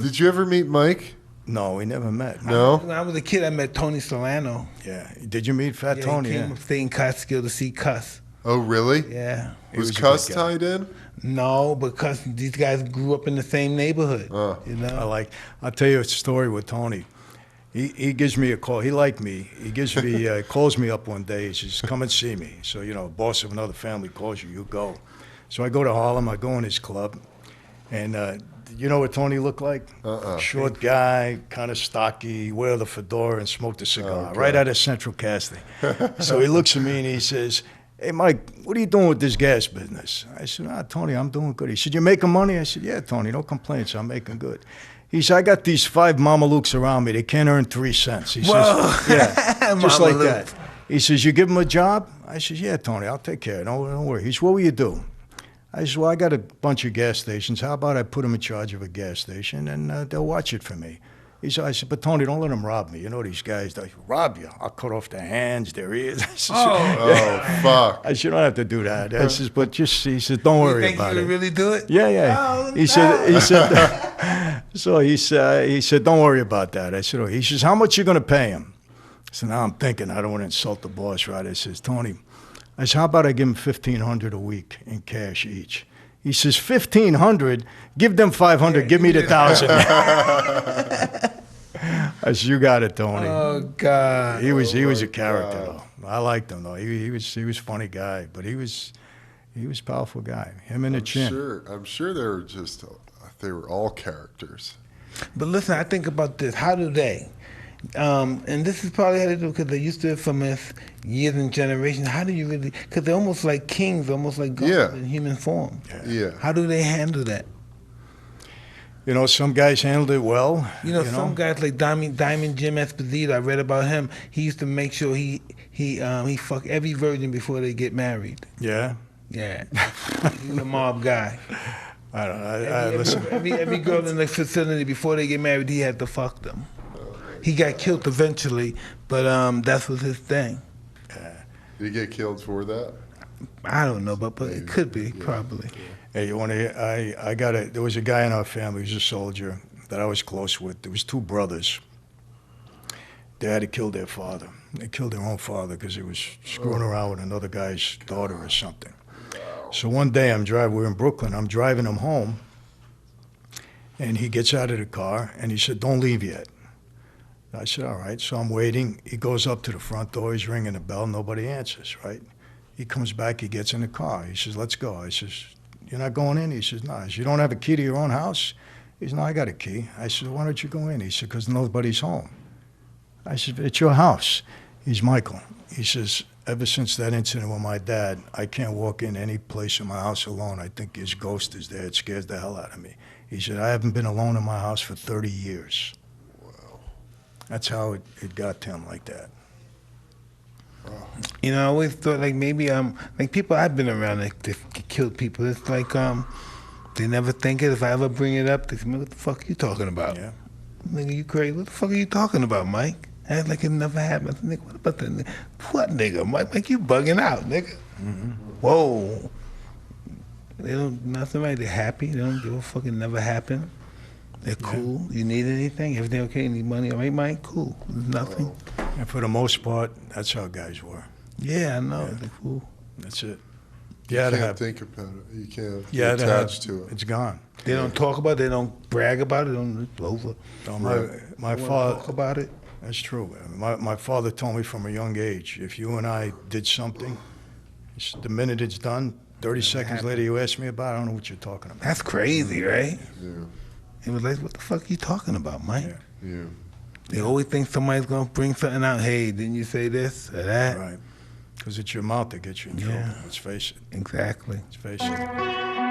Did you ever meet Mike? No, we never met. No? When I was a kid, I met Tony Salerno. Yeah. Did you meet Fat Yeah, Tony? he came upstate in Catskill to see Cuss. Oh, really? Yeah. Was a good Cuss guy. tied in? No, because these guys grew up in the same neighborhood. You know? I'll tell you a story with Tony. He gives me a call. He liked me. He gives me calls me up one day. He says, "Come and see me." So boss of another family calls you, you go. So I go to Harlem. I go in his club, and you know what Tony looked like? Short guy, kind of stocky, wear the fedora and smoked a cigar right out of Central Casting. So he looks at me and he says, "Hey, Mike, what are you doing with this gas business?" I said, Tony, I'm doing good. He said, "You making money?" I said, "Yeah, Tony, no complaints. I'm making good." He said, "I got these 5 Mamalukes around me. They can't earn 3 cents." He says, "Yeah, just like that." He says, "You give them a job?" I said, "Yeah, Tony, I'll take care. Don't worry." He said, "What will you do?" I said, "Well, I got a bunch of gas stations. How about I put them in charge of a gas station and they'll watch it for me?" I said, "But Tony, don't let them rob me. You know these guys, they rob you. I'll cut off their hands, their ears." I said, Fuck. I said, "You don't have to do that." I said, "But just," he said, "don't worry about it." You really do it? Yeah. Oh, he said, so he said, "Don't worry about that." I said, he says, "How much you going to pay him?" So now I'm thinking, I don't want to insult the boss, right? I says, "Tony," I said, "how about I give him $1,500 a week in cash each?" He says, "1,500? Give them 500. Give me the 1,000. I said, "You got it, Tony." Oh God. He was a character though. I liked him though. He was a funny guy, but he was a powerful guy. Him and the chin. I'm sure they were all characters. But listen, I think about this. How do they? And this is probably how they do because they used to do it from us years and generations. How do you really? Because they're almost like kings, almost like gods in human form. Yeah. How do they handle that? Some guys handled it well. Some guys like Diamond Jim Esposito. I read about him. He used to make sure he fuck every virgin before they get married. Yeah. Yeah. He's a mob guy. I don't know. Listen. Every girl in the facility before they get married, he had to fuck them. He got killed eventually, but that was his thing. Did he get killed for that? I don't know, but it could be, probably. Hey, you want to? There was a guy in our family. He was a soldier that I was close with. There was 2 brothers. They had to kill their father. They killed their own father because he was screwing around with another guy's daughter or something. So one day we're in Brooklyn. I'm driving him home, and he gets out of the car and he said, "Don't leave yet." I said, "All right." So I'm waiting. He goes up to the front door. He's ringing the bell. Nobody answers, right? He comes back. He gets in the car. He says, "Let's go." I says, "You're not going in?" He says, "No." I said, "You don't have a key to your own house?" He says, "No, I got a key." I said, "Why don't you go in?" He said, "Because nobody's home." I said, "It's your house." He's Michael. He says, "Ever since that incident with my dad, I can't walk in any place in my house alone. I think his ghost is there. It scares the hell out of me." He said, "I haven't been alone in my house for 30 years. That's how it got to him like that. I always thought like maybe like people I've been around that killed people. It's like they never think it. If I ever bring it up, they say, "What the fuck are you talking about?" Yeah. Nigga, you crazy? What the fuck are you talking about, Mike? Act like it never happened. Nigga, what about that? What nigga, Mike? Like you bugging out, nigga. Mm-hmm. Whoa. They don't nothing right. They're happy. They don't give a fuck. It never happened. They're cool. You need anything? Everything okay? Need money? All right, Mike? Cool. There's nothing. And for the most part, that's how guys were. Yeah, I know. Yeah. They're cool. That's it. You can't think about it. You can't get attached to it. It's gone. They don't talk about it. They don't brag about it. It's over. My father talk about it. That's true. My father told me from a young age, if you and I did something, the minute it's done, 30 seconds later you ask me about it, I don't know what you're talking about. That's crazy, right? Yeah. It was like, what the fuck are you talking about, Mike? Yeah. They always think somebody's going to bring something out. Hey, didn't you say this or that? Right. Because it's your mouth that gets you in trouble. Let's face it. Exactly. Let's face it.